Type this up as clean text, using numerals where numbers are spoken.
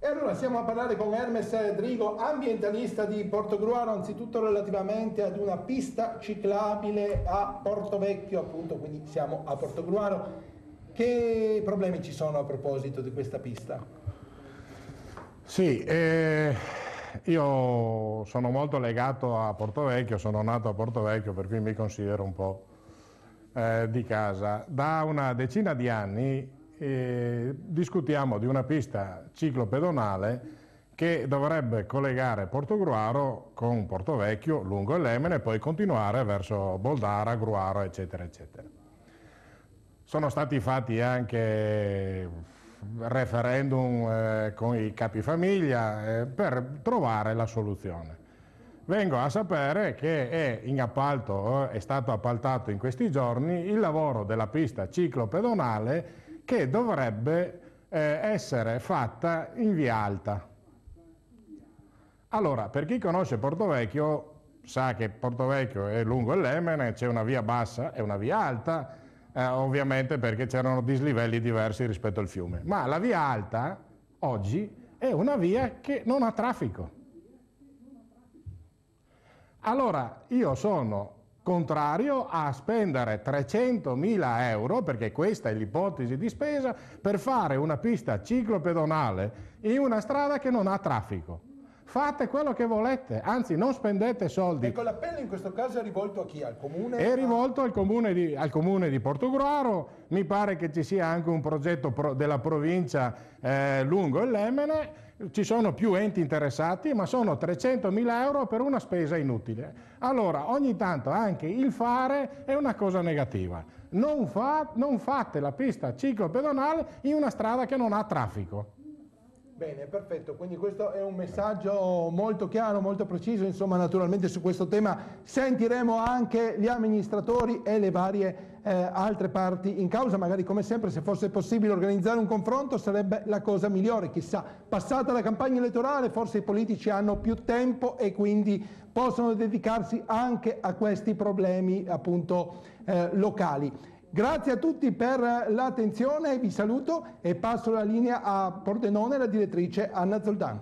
E allora siamo a parlare con Hermes Drigo, ambientalista di Portogruaro, anzitutto relativamente ad una pista ciclabile a Portovecchio, appunto, quindi siamo a Portogruaro. Che problemi ci sono a proposito di questa pista? Sì, io sono molto legato a Portovecchio, sono nato a Portovecchio, per cui mi considero un po' di casa. Da una decina di anni discutiamo di una pista ciclopedonale che dovrebbe collegare Portogruaro con Portovecchio lungo il Lemene e poi continuare verso Boldara, Gruaro, eccetera, eccetera. Sono stati fatti anche referendum con i capifamiglia per trovare la soluzione. Vengo a sapere che è stato appaltato in questi giorni il lavoro della pista ciclopedonale che dovrebbe essere fatta in via alta. Allora, per chi conosce Portovecchio sa che Portovecchio è lungo il Lemene, c'è una via bassa e una via alta, ovviamente perché c'erano dislivelli diversi rispetto al fiume. Ma la via alta oggi è una via che non ha traffico. Allora io sono contrario a spendere 300.000 euro, perché questa è l'ipotesi di spesa, per fare una pista ciclopedonale in una strada che non ha traffico. Fate quello che volete, anzi non spendete soldi. Ecco, l'appello in questo caso è rivolto a chi? Al comune? È rivolto al comune di Portogruaro. Mi pare che ci sia anche un progetto della provincia lungo il Lemene. Ci sono più enti interessati, ma sono 300.000 euro per una spesa inutile. Allora, ogni tanto anche il fare è una cosa negativa. Non fate la pista ciclopedonale in una strada che non ha traffico. Bene, perfetto, quindi questo è un messaggio molto chiaro, molto preciso. Insomma, naturalmente su questo tema sentiremo anche gli amministratori e le varie altre parti in causa. Magari, come sempre, se fosse possibile organizzare un confronto sarebbe la cosa migliore. Chissà, passata la campagna elettorale forse i politici hanno più tempo e quindi possono dedicarsi anche a questi problemi appunto locali. Grazie a tutti per l'attenzione, vi saluto e passo la linea a Pordenone, la direttrice Anna Zoldan.